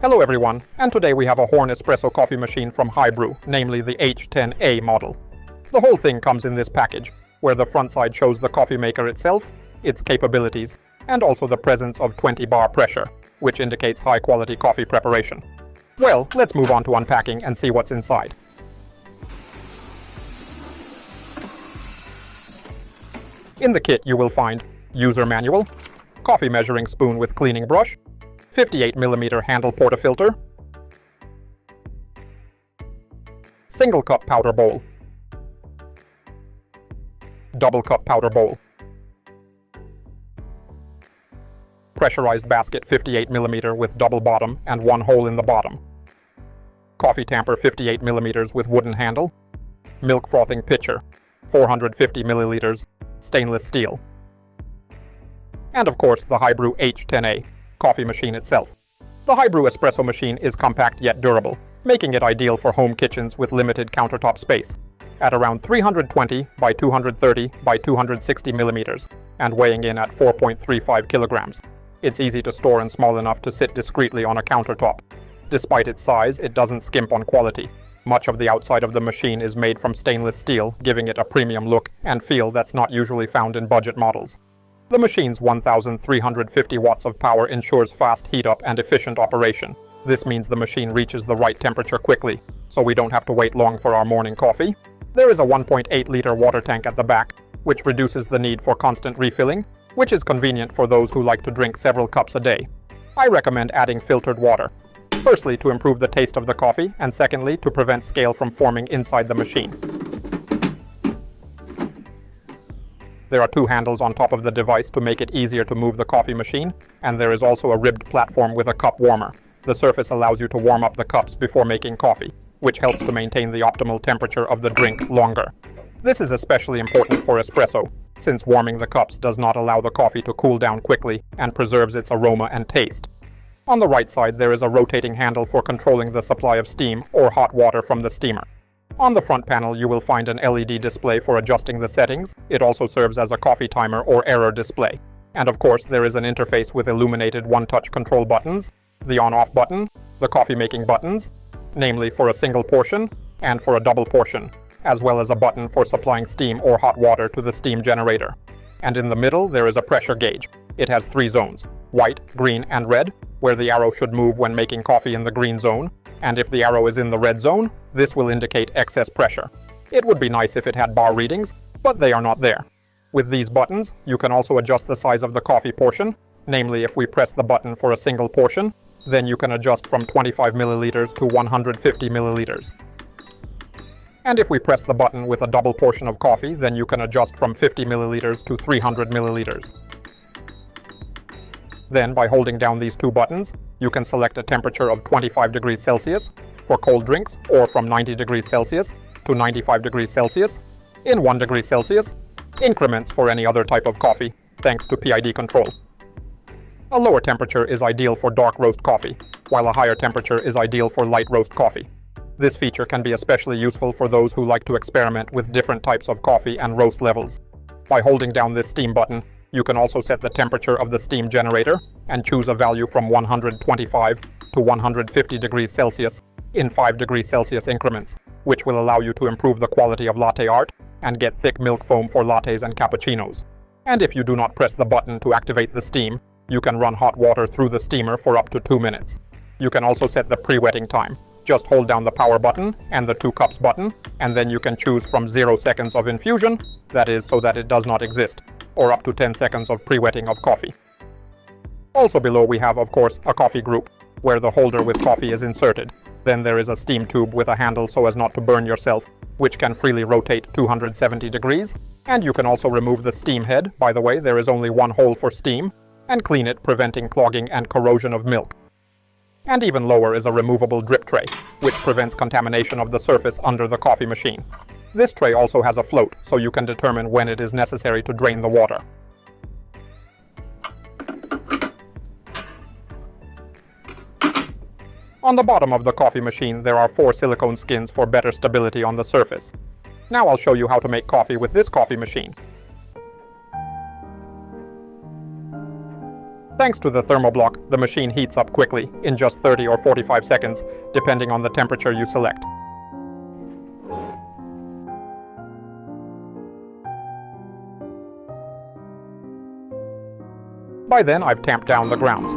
Hello everyone, and today we have a Horn espresso coffee machine from HiBREW, namely the H10A model. The whole thing comes in this package, where the front side shows the coffee maker itself, its capabilities, and also the presence of 20 bar pressure, which indicates high quality coffee preparation. Well, let's move on to unpacking and see what's inside. In the kit you will find user manual, coffee measuring spoon with cleaning brush, 58mm handle portafilter, single cup powder bowl, double cup powder bowl, pressurized basket 58mm with double bottom and one hole in the bottom, coffee tamper 58mm with wooden handle, milk frothing pitcher 450ml stainless steel, and of course the HiBREW H10A coffee machine itself. The HiBREW espresso machine is compact yet durable, making it ideal for home kitchens with limited countertop space. At around 320 by 230 by 260 millimeters and weighing in at 4.35 kilograms. It's easy to store and small enough to sit discreetly on a countertop. Despite its size, it doesn't skimp on quality. Much of the outside of the machine is made from stainless steel, giving it a premium look and feel that's not usually found in budget models. The machine's 1,350 watts of power ensures fast heat up and efficient operation. This means the machine reaches the right temperature quickly, so we don't have to wait long for our morning coffee. There is a 1.8-liter water tank at the back, which reduces the need for constant refilling, which is convenient for those who like to drink several cups a day. I recommend adding filtered water. Firstly, to improve the taste of the coffee, and secondly, to prevent scale from forming inside the machine. There are two handles on top of the device to make it easier to move the coffee machine, and there is also a ribbed platform with a cup warmer. The surface allows you to warm up the cups before making coffee, which helps to maintain the optimal temperature of the drink longer. This is especially important for espresso, since warming the cups does not allow the coffee to cool down quickly and preserves its aroma and taste. On the right side, there is a rotating handle for controlling the supply of steam or hot water from the steamer. On the front panel, you will find an LED display for adjusting the settings. It also serves as a coffee timer or error display. And of course, there is an interface with illuminated one-touch control buttons, the on-off button, the coffee-making buttons, namely for a single portion and for a double portion, as well as a button for supplying steam or hot water to the steam generator. And in the middle, there is a pressure gauge. It has 3 zones, white, green, and red, where the arrow should move when making coffee in the green zone, and if the arrow is in the red zone, this will indicate excess pressure. It would be nice if it had bar readings, but they are not there. With these buttons, you can also adjust the size of the coffee portion, namely if we press the button for a single portion, then you can adjust from 25 milliliters to 150 milliliters. And if we press the button with a double portion of coffee, then you can adjust from 50 milliliters to 300 milliliters. Then, by holding down these two buttons, you can select a temperature of 25 degrees Celsius for cold drinks, or from 90 degrees Celsius to 95 degrees Celsius, in 1 degree Celsius, increments for any other type of coffee, thanks to PID control. A lower temperature is ideal for dark roast coffee, while a higher temperature is ideal for light roast coffee. This feature can be especially useful for those who like to experiment with different types of coffee and roast levels. By holding down this steam button, you can also set the temperature of the steam generator and choose a value from 125 to 150 degrees Celsius in 5 degrees Celsius increments, which will allow you to improve the quality of latte art and get thick milk foam for lattes and cappuccinos. And if you do not press the button to activate the steam, you can run hot water through the steamer for up to 2 minutes. You can also set the pre-wetting time. Just hold down the power button and the 2 cups button, and then you can choose from 0 seconds of infusion, that is so that it does not exist, or up to 10 seconds of pre-wetting of coffee. Also below we have, of course, a coffee group, where the holder with coffee is inserted. Then there is a steam tube with a handle so as not to burn yourself, which can freely rotate 270 degrees. And you can also remove the steam head, by the way, there is only one hole for steam, and clean it, preventing clogging and corrosion of milk. And even lower is a removable drip tray, which prevents contamination of the surface under the coffee machine. This tray also has a float, so you can determine when it is necessary to drain the water. On the bottom of the coffee machine, there are 4 silicone skins for better stability on the surface. Now I'll show you how to make coffee with this coffee machine. Thanks to the thermoblock, the machine heats up quickly, in just 30 or 45 seconds, depending on the temperature you select. By then, I've tamped down the grounds.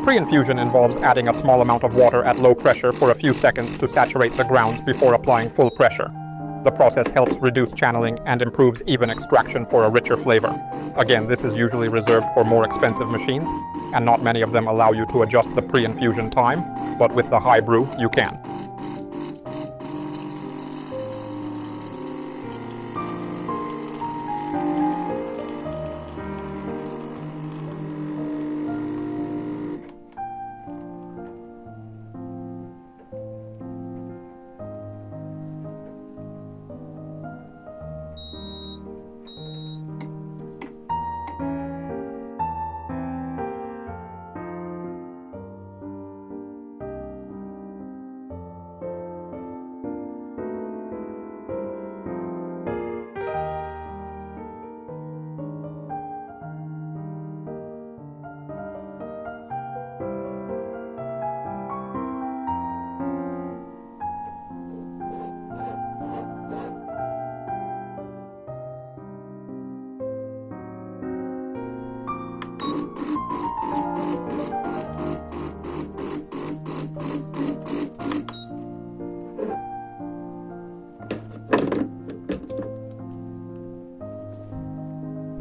Pre-infusion involves adding a small amount of water at low pressure for a few seconds to saturate the grounds before applying full pressure. The process helps reduce channeling and improves even extraction for a richer flavor. Again, this is usually reserved for more expensive machines, and not many of them allow you to adjust the pre-infusion time, but with the HiBREW, you can.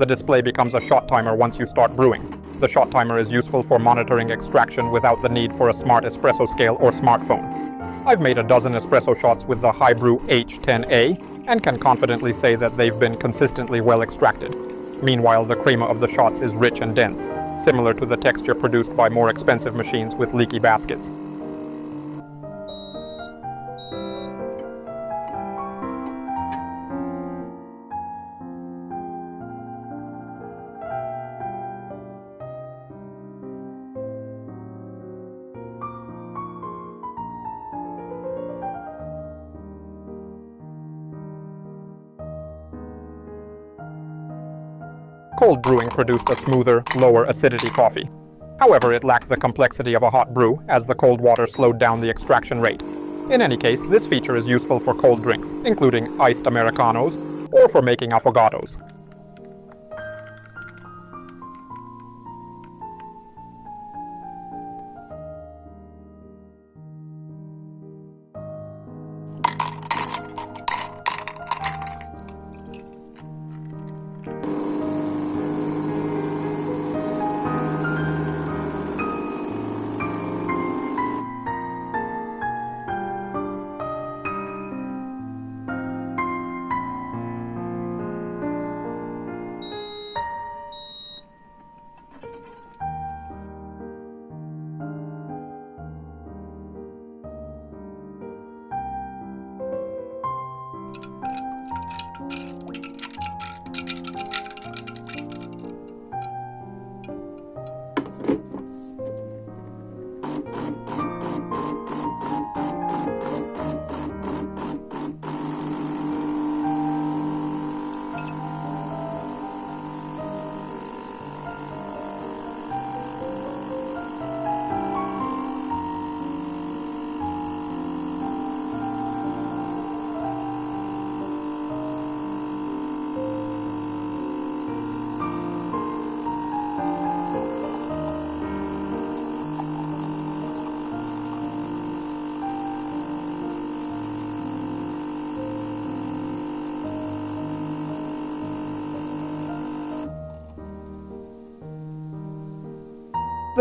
The display becomes a shot timer once you start brewing. The shot timer is useful for monitoring extraction without the need for a smart espresso scale or smartphone. I've made a dozen espresso shots with the HiBREW H10A and can confidently say that they've been consistently well extracted. Meanwhile, the crema of the shots is rich and dense, similar to the texture produced by more expensive machines with leaky baskets. Cold brewing produced a smoother, lower acidity coffee. However, it lacked the complexity of a hot brew, as the cold water slowed down the extraction rate. In any case, this feature is useful for cold drinks, including iced Americanos, or for making affogatos.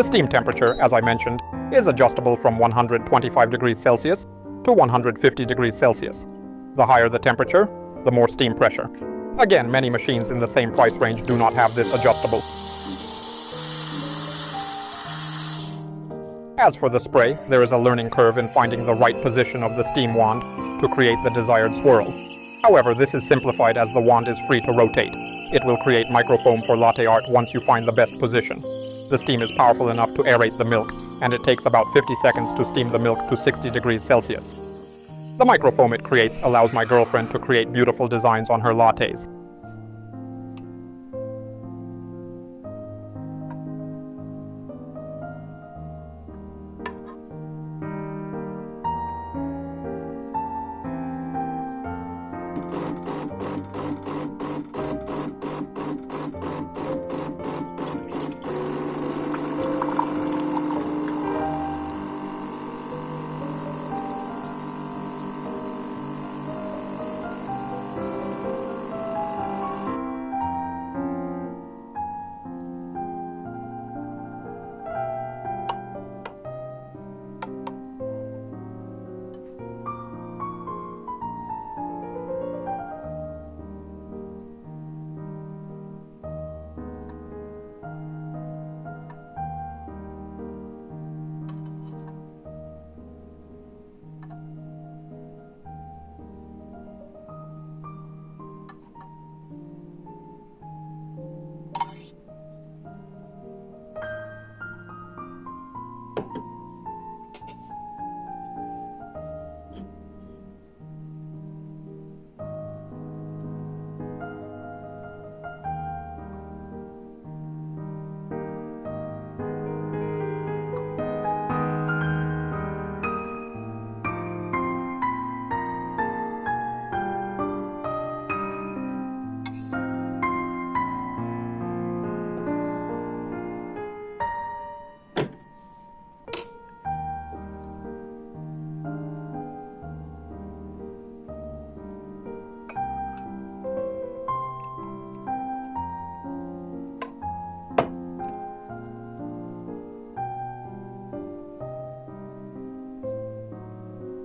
The steam temperature, as I mentioned, is adjustable from 125 degrees Celsius to 150 degrees Celsius. The higher the temperature, the more steam pressure. Again, many machines in the same price range do not have this adjustable. As for the spray, there is a learning curve in finding the right position of the steam wand to create the desired swirl. However, this is simplified as the wand is free to rotate. It will create microfoam for latte art once you find the best position. The steam is powerful enough to aerate the milk, and it takes about 50 seconds to steam the milk to 60 degrees Celsius. The microfoam it creates allows my girlfriend to create beautiful designs on her lattes.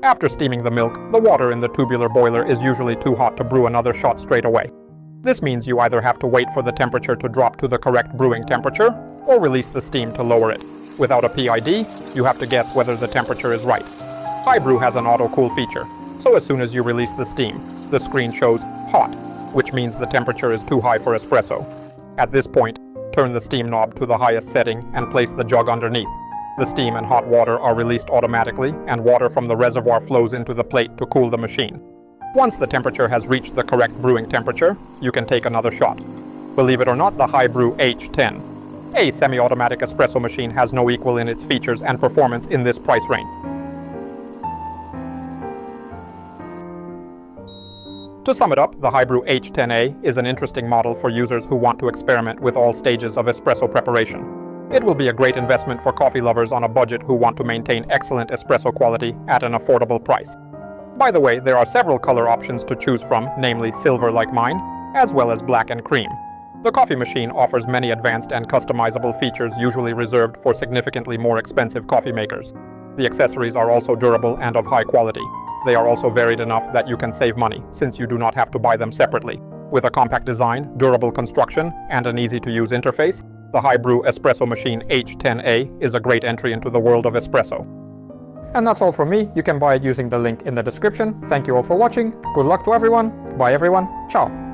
After steaming the milk, the water in the tubular boiler is usually too hot to brew another shot straight away. This means you either have to wait for the temperature to drop to the correct brewing temperature, or release the steam to lower it. Without a PID, you have to guess whether the temperature is right. HiBREW has an auto-cool feature, so as soon as you release the steam, the screen shows hot, which means the temperature is too high for espresso. At this point, turn the steam knob to the highest setting and place the jug underneath. The steam and hot water are released automatically, and water from the reservoir flows into the plate to cool the machine. Once the temperature has reached the correct brewing temperature, you can take another shot. Believe it or not, the HiBREW H10A semi-automatic espresso machine has no equal in its features and performance in this price range. To sum it up, the HiBREW H10A is an interesting model for users who want to experiment with all stages of espresso preparation. It will be a great investment for coffee lovers on a budget who want to maintain excellent espresso quality at an affordable price. By the way, there are several color options to choose from, namely silver like mine, as well as black and cream. The coffee machine offers many advanced and customizable features usually reserved for significantly more expensive coffee makers. The accessories are also durable and of high quality. They are also varied enough that you can save money, since you do not have to buy them separately. With a compact design, durable construction, and an easy-to-use interface, the HiBREW Espresso Machine H10A is a great entry into the world of espresso. And that's all from me. You can buy it using the link in the description. Thank you all for watching. Good luck to everyone. Bye everyone. Ciao.